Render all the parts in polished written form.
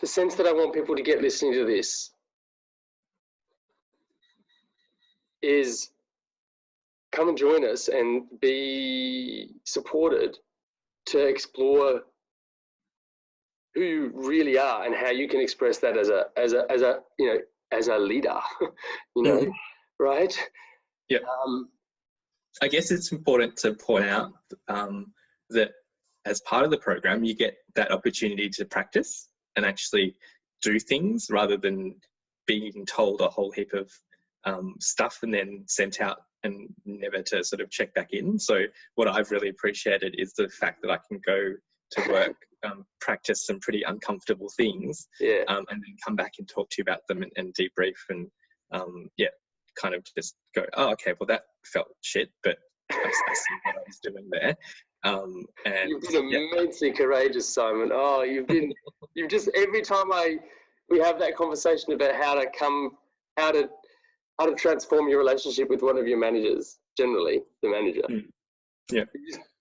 the sense that I want people to get listening to this is come and join us and be supported to explore who you really are and how you can express that as a leader, right? Yeah. I guess it's important to point out that as part of the program, you get that opportunity to practice and actually do things rather than being told a whole heap of stuff and then sent out and never to sort of check back in. So what I've really appreciated is the fact that I can go to work, practice some pretty uncomfortable things, and then come back and talk to you about them and debrief and kind of just go, oh, okay, well that felt shit, but I see what I was doing there. And you've been immensely courageous, Simon. Oh, you've just every time we have that conversation about how to transform your relationship with one of your managers, generally the manager. Yeah,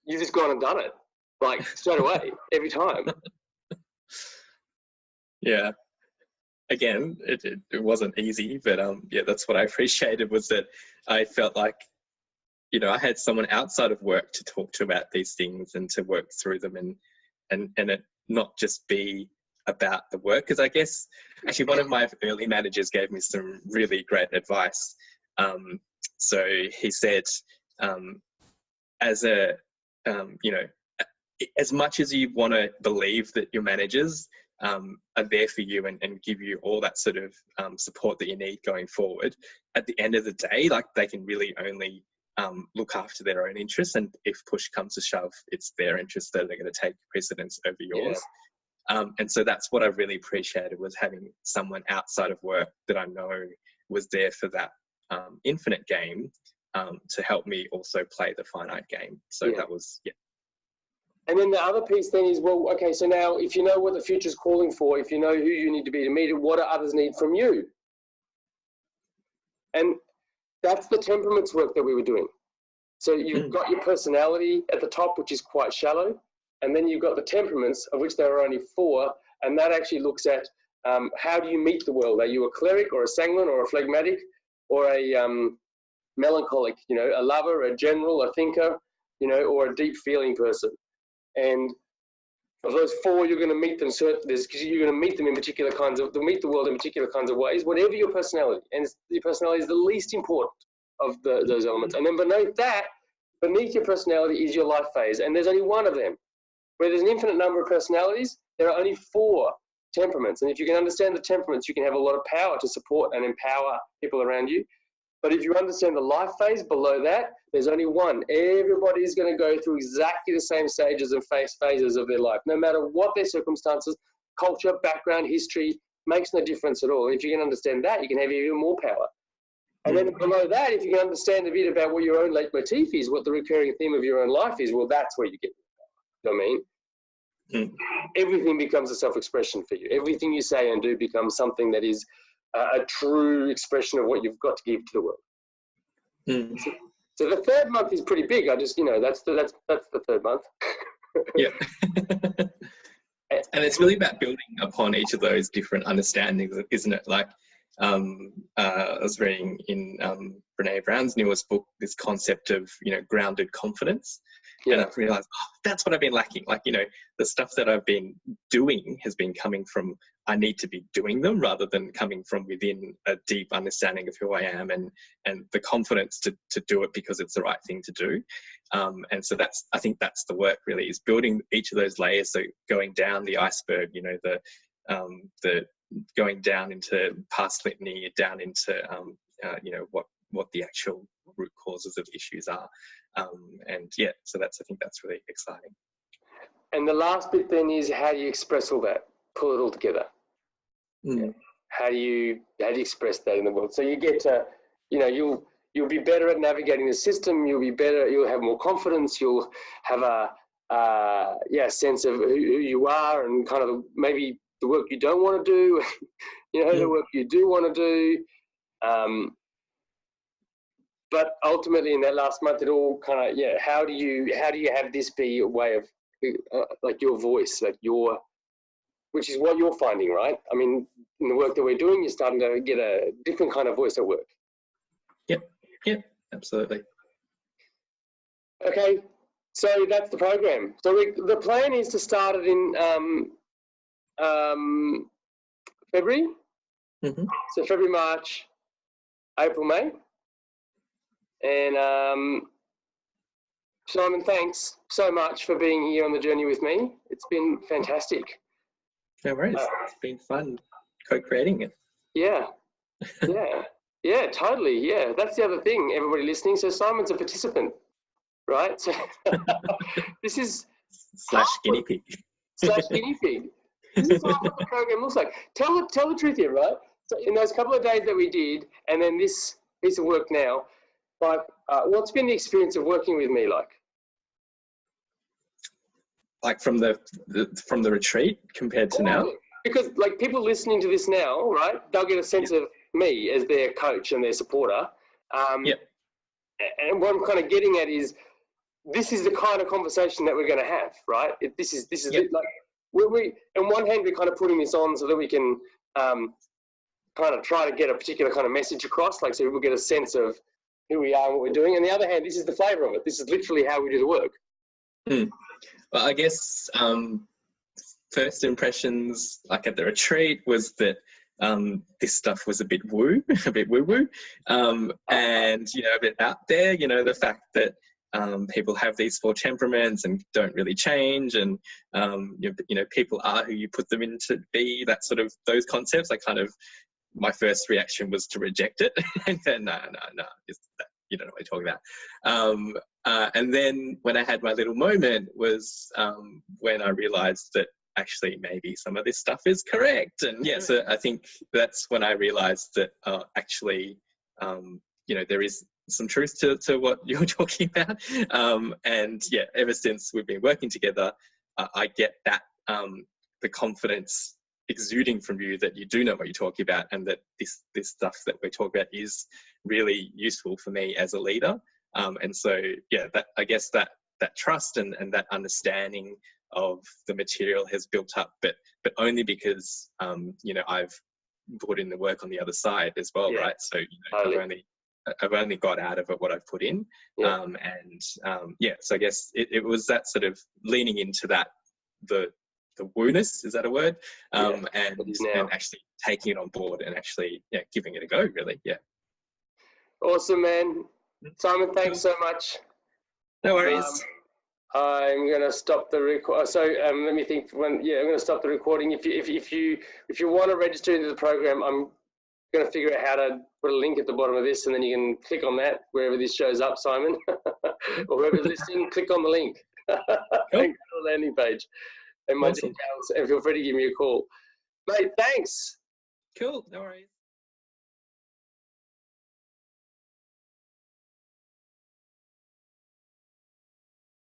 you've just gone and done it, like straight away, every time. Yeah. Again, it wasn't easy, but that's what I appreciated, was that I felt like, I had someone outside of work to talk to about these things and to work through them and it not just be about the work. Because I guess actually one of my early managers gave me some really great advice. So he said, as much as you want to believe that your managers are there for you and give you all that sort of support that you need going forward, at the end of the day, like, they can really only look after their own interests, and if push comes to shove, it's their interests that are going to take precedence over yours. And so that's what I really appreciated, was having someone outside of work that I know was there for that infinite game, to help me also play the finite game. So that was, And then the other piece then is, well, okay, so now if you know what the future's calling for, if you know who you need to be to meet it, what do others need from you? And that's the temperaments work that we were doing. So you've got your personality at the top, which is quite shallow, and then you've got the temperaments, of which there are only 4, and that actually looks at how do you meet the world? Are you a cleric or a sanguine or a phlegmatic or a melancholic, a lover, a general, a thinker, or a deep feeling person? And of those 4, you're going to meet them, because you're going to meet them in particular meet the world in particular kinds of ways, whatever your personality. And your personality is the least important of those elements. And then beneath your personality is your life phase. And there's only one of them. Where there's an infinite number of personalities, there are only 4 temperaments. And if you can understand the temperaments, you can have a lot of power to support and empower people around you. But if you understand the life phase below that, there's only one. Everybody's going to go through exactly the same stages and phases of their life, no matter what their circumstances, culture, background, history, makes no difference at all. And if you can understand that, you can have even more power. And then below that, if you can understand a bit about what your own leitmotif is, what the recurring theme of your own life is, well, that's where you get the power. You know what I mean? Everything becomes a self-expression for you. Everything you say and do becomes something that is a true expression of what you've got to give to the world. So the 3rd month is pretty big. I just, that's the 3rd month. And it's really about building upon each of those different understandings, isn't it? Like, I was reading in Brene Brown's newest book, this concept of, grounded confidence. And I've realized, that's what I've been lacking. Like, the stuff that I've been doing has been coming from, I need to be doing them, rather than coming from within a deep understanding of who I am and the confidence to do it because it's the right thing to do. And so I think that's the work, really, is building each of those layers. So going down the iceberg, the going down into past litany, down into, what the actual root causes of issues are. So I think that's really exciting. And the last bit then is, how do you express all that? Pull it all together. How do you express that in the world? So you get to, you'll be better at navigating the system. You'll have more confidence. You'll have a sense of who you are, and kind of maybe the work you don't want to do, the work you do want to do. But ultimately, in that last month, it all kind of, how do you have this be a way of, like, your voice, like your which is what you're finding, right? I mean, in the work that we're doing, you're starting to get a different kind of voice at work. Yep, absolutely. Okay, so that's the program. So the plan is to start it in February. Mm-hmm. So February, March, April, May. And Simon, thanks so much for being here on the journey with me. It's been fantastic. No worries. It's been fun co-creating it. Yeah, totally. Yeah, that's the other thing, everybody listening. So Simon's a participant, right? So this is / guinea pig. / guinea pig. This is what the program looks like. Tell the truth here, right? So in those couple of days that we did, and then this piece of work now, like, what's been the experience of working with me like? Like from the retreat compared to now? Because like people listening to this now, right, they'll get a sense of me as their coach and their supporter. And what I'm kind of getting at is, this is the kind of conversation that we're going to have, right? This is like, we on one hand, we're kind of putting this on so that we can kind of try to get a particular kind of message across, like so people get a sense of who we are and what we're doing. And the other hand, this is the flavour of it. This is literally how we do the work. Well, I guess first impressions, like at the retreat, was that this stuff was a bit woo, a bit woo-woo, and a bit out there. The fact that people have these 4 temperaments and don't really change, and people are who you put them in to be. That sort of those concepts. My first reaction was to reject it, and then no, you don't know what you're talking about. And then when I had my little moment was when I realized that actually maybe some of this stuff is correct. And so I think that's when I realized that actually, there is some truth to what you're talking about. And ever since we've been working together, I get that the confidence exuding from you that you do know what you're talking about, and that this stuff that we're talking about is really useful for me as a leader. And so that I guess that trust and that understanding of the material has built up, but only because I've put in the work on the other side as well, right? So I've only got out of it what I've put in. So I guess it was that sort of leaning into that, the woo-ness, is that a word? And actually taking it on board and actually giving it a go, really. Awesome, man. Simon, thanks so much. No worries. I'm going to stop the record. So let me think. I'm going to stop the recording. If you want to register into the program, I'm going to figure out how to put a link at the bottom of this, and then you can click on that wherever this shows up, Simon, or whoever's listening. Click on the link. Cool. The landing page. And my details, and feel free to give me a call. Mate, thanks. Cool, no worries.